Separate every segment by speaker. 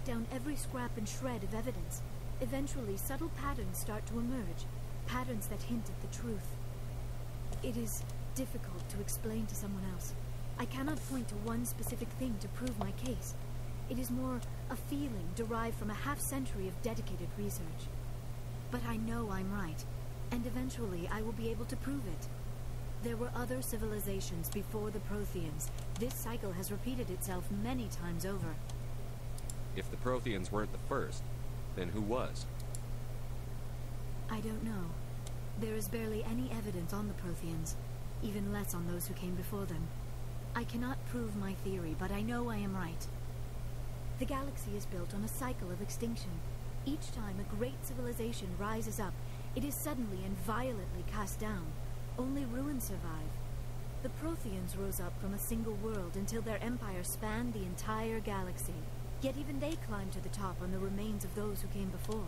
Speaker 1: track down every scrap and shred of evidence. Eventually, subtle patterns start to emerge. Patterns that hint at the truth. It is difficult to explain to someone else. I cannot point to one specific thing to prove my case. It is more a feeling derived from a half-century of dedicated research. But I know I'm right, and eventually I will be able to prove it. There were other civilizations before the Protheans. This cycle has repeated itself many times over.
Speaker 2: If the Protheans weren't the first, then who was?
Speaker 1: I don't know. There is barely any evidence on the Protheans, even less on those who came before them. I cannot prove my theory, but I know I am right. The galaxy is built on a cycle of extinction. Each time a great civilization rises up, it is suddenly and violently cast down. Only ruins survive. The Protheans rose up from a single world until their empire spanned the entire galaxy. Yet even they climbed to the top on the remains of those who came before.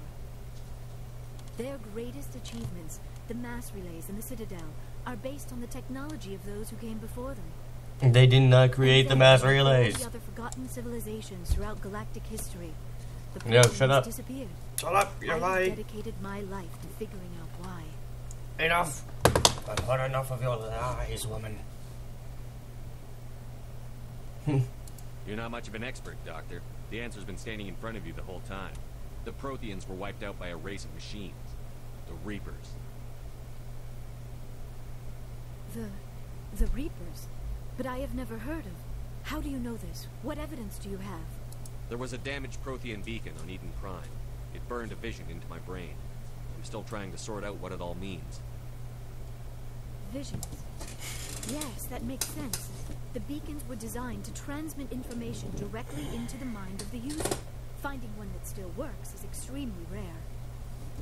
Speaker 1: Their greatest achievements, the mass relays and the Citadel, are based on the technology of those who came before them.
Speaker 3: They did not create the mass relays.
Speaker 1: The other forgotten civilizations throughout galactic history. The
Speaker 3: No, shut up.
Speaker 1: Disappeared.
Speaker 3: Shut up, you're
Speaker 1: I
Speaker 3: lying.
Speaker 1: dedicated my life to figuring out why.
Speaker 3: Enough. I've had enough of your lies, woman.
Speaker 2: You're not much of an expert, Doctor. The answer's been standing in front of you the whole time. The Protheans were wiped out by a race of machines. The Reapers.
Speaker 1: The Reapers? But I have never heard of. How do you know this? What evidence do you have?
Speaker 2: There was a damaged Prothean beacon on Eden Prime. It burned a vision into my brain. I'm still trying to sort out what it all means.
Speaker 1: Visions. Yes, that makes sense. The beacons were designed to transmit information directly into the mind of the user. Finding one that still works is extremely rare.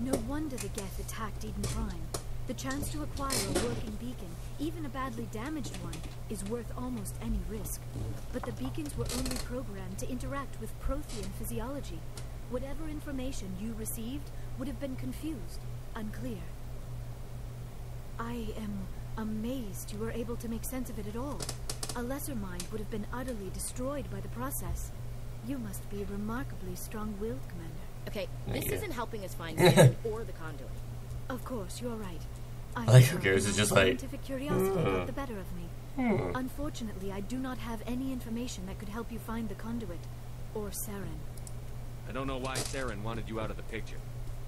Speaker 1: No wonder the Geth attacked Eden Prime. The chance to acquire a working beacon, even a badly damaged one, is worth almost any risk. But the beacons were only programmed to interact with Prothean physiology. Whatever information you received would have been confused, unclear. I am amazed you were able to make sense of it at all. A lesser mind would have been utterly destroyed by the process. You must be remarkably strong-willed, Commander.
Speaker 4: Okay, this isn't helping us find Saren or the conduit.
Speaker 1: Of course, you're right.
Speaker 3: I like who cares, it's just like...
Speaker 1: Scientific curiosity got the better of me. Unfortunately, I do not have any information that could help you find the conduit, or Saren.
Speaker 2: I don't know why Saren wanted you out of the picture,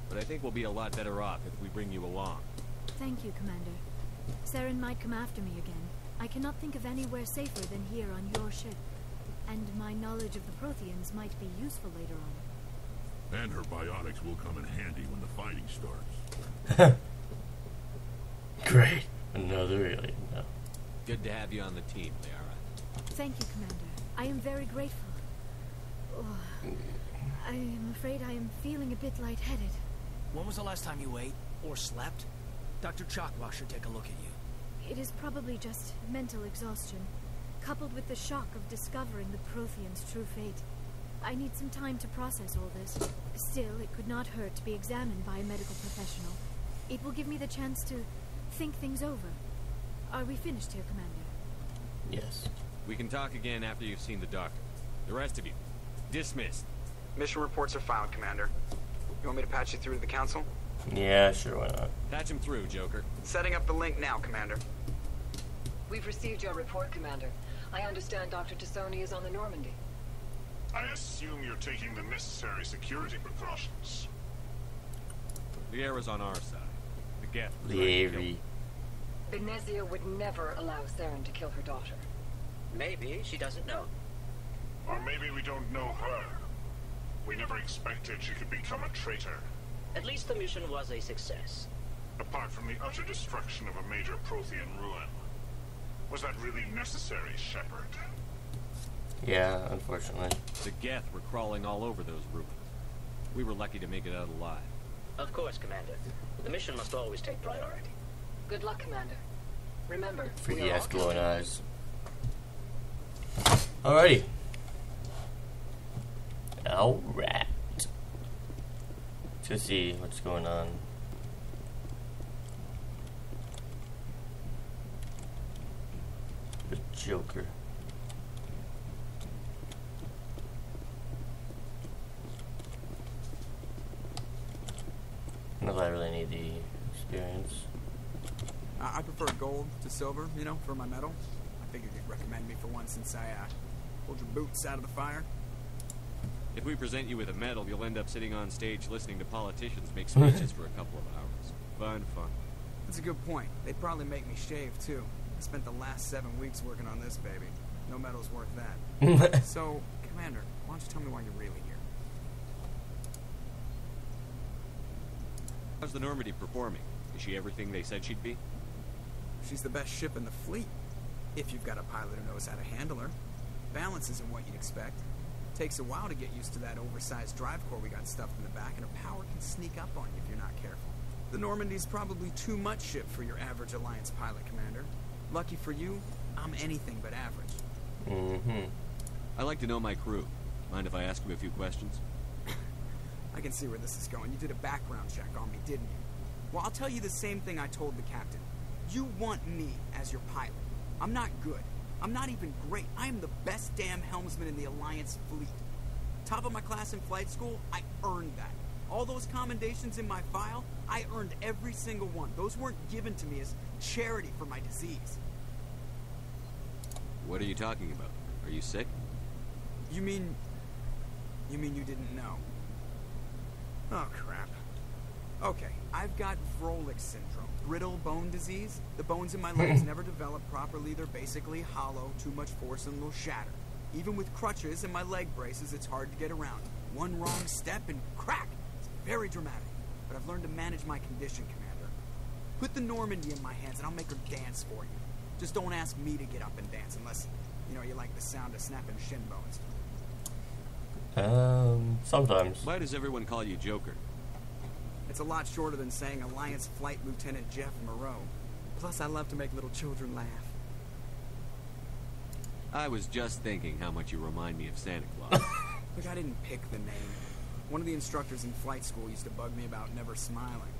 Speaker 2: but I think we'll be a lot better off if we bring you along.
Speaker 1: Thank you, Commander. Saren might come after me again. I cannot think of anywhere safer than here on your ship. And my knowledge of the Protheans might be useful later on.
Speaker 5: And her biotics will come in handy when the fighting starts.
Speaker 3: Great. Another alien. No.
Speaker 2: Good to have you on the team, Liara.
Speaker 1: Thank you, Commander. I am very grateful. Oh, I am afraid I am feeling a bit lightheaded.
Speaker 6: When was the last time you ate or slept? Dr. Chalkwash should take a look at you.
Speaker 1: It is probably just mental exhaustion, coupled with the shock of discovering the Protheans' true fate. I need some time to process all this. Still, it could not hurt to be examined by a medical professional. It will give me the chance to think things over. Are we finished here, Commander?
Speaker 3: Yes.
Speaker 2: We can talk again after you've seen the doctor. The rest of you, dismissed.
Speaker 7: Mission reports are filed, Commander. You want me to patch you through to the Council?
Speaker 3: Yeah, sure, why not?
Speaker 2: Patch him through, Joker.
Speaker 7: Setting up the link now, Commander.
Speaker 8: We've received your report, Commander. I understand Dr. Tassoni is on the Normandy.
Speaker 5: I assume you're taking the necessary security precautions.
Speaker 2: Liara's on our side. The Geth.
Speaker 3: Liari.
Speaker 8: Benezia would never allow Saren to kill her daughter.
Speaker 9: Maybe she doesn't know.
Speaker 5: Or maybe we don't know her. We never expected she could become a traitor.
Speaker 9: At least the mission was a success.
Speaker 5: Apart from the utter destruction of a major Prothean ruin. Was that really necessary, Shepard?
Speaker 3: Yeah, unfortunately.
Speaker 2: The Geth were crawling all over those ruins. We were lucky to make it out alive.
Speaker 9: Of course, Commander. The mission must always take priority.
Speaker 8: Good luck, Commander. Remember,
Speaker 3: Freaky ass glowing eyes. Alrighty. Alright. Let's see what's going on. The Joker.
Speaker 10: Not that I really need the experience.
Speaker 7: I prefer gold to silver, you know, for my medal. I figured you'd recommend me for one since I pulled your boots out of the fire.
Speaker 2: If we present you with a medal, you'll end up sitting on stage listening to politicians make speeches for a couple of hours. Fun.
Speaker 7: That's a good point. They'd probably make me shave, too. I spent the last 7 weeks working on this baby. No medal's worth that. So, Commander, why don't you tell me why you're really here?
Speaker 2: How's the Normandy performing? Is she everything they said she'd be?
Speaker 7: She's the best ship in the fleet. If you've got a pilot who knows how to handle her. Balance isn't what you'd expect. Takes a while to get used to that oversized drive core we got stuffed in the back, and her power can sneak up on you if you're not careful. The Normandy's probably too much ship for your average Alliance pilot, Commander. Lucky for you, I'm anything but average.
Speaker 2: I like to know my crew. Mind if I ask you a few questions?
Speaker 7: I can see where this is going. You did a background check on me, didn't you? Well, I'll tell you the same thing I told the captain. You want me as your pilot. I'm not good. I'm not even great. I am the best damn helmsman in the Alliance fleet. Top of my class in flight school, I earned that. All those commendations in my file, I earned every single one. Those weren't given to me as charity for my disease.
Speaker 2: What are you talking about? Are you sick?
Speaker 7: You mean you didn't know? Oh, crap. Okay, I've got Vrolich syndrome, brittle bone disease. The bones in my legs never develop properly. They're basically hollow, too much force and they'll shatter. Even with crutches and my leg braces, it's hard to get around. One wrong step and crack! It's very dramatic. But I've learned to manage my condition, Commander. Put the Normandy in my hands and I'll make her dance for you. Just don't ask me to get up and dance unless, you know, you like the sound of snapping shin bones.
Speaker 10: Sometimes.
Speaker 2: Why does everyone call you Joker?
Speaker 7: It's a lot shorter than saying Alliance Flight Lieutenant Jeff Moreau. Plus, I love to make little children laugh.
Speaker 2: I was just thinking how much you remind me of Santa Claus.
Speaker 7: Look, I didn't pick the name. One of the instructors in flight school used to bug me about never smiling.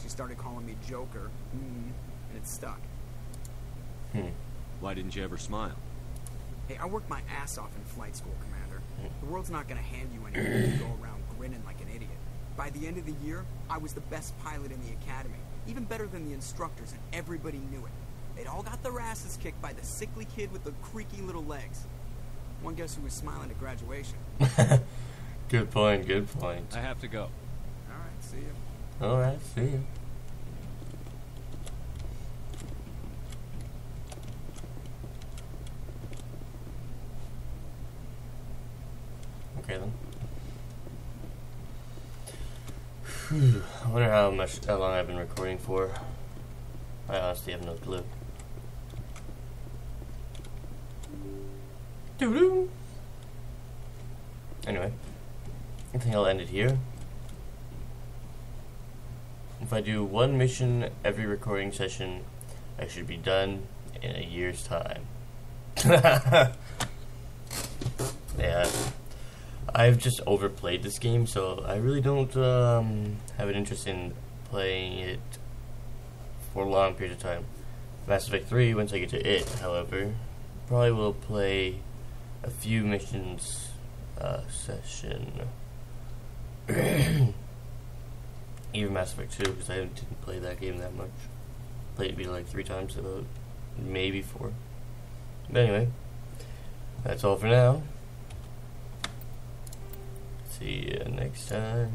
Speaker 7: She started calling me Joker, and it stuck.
Speaker 2: Why didn't you ever smile?
Speaker 7: Hey, I worked my ass off in flight school, Commander. The world's not going to hand you anything to go around grinning like an idiot. By the end of the year, I was the best pilot in the academy, even better than the instructors, and everybody knew it. They'd all got their asses kicked by the sickly kid with the creaky little legs. One guess who was smiling at graduation?
Speaker 10: Good point, good point.
Speaker 2: I have to go.
Speaker 7: Alright, see you.
Speaker 10: Alright, see you. Okay then. I wonder how long I've been recording for. I honestly have no clue. Doo-doo. Anyway, I think I'll end it here. If I do one mission every recording session, I should be done in a year's time. Yeah. I've just overplayed this game, so I really don't have an interest in playing it for a long period of time. Mass Effect 3, once I get to it, however, probably will play a few missions session. Even Mass Effect 2, because I didn't play that game that much. Played it maybe like 3 times, about maybe 4. But anyway, that's all for now. See you next time.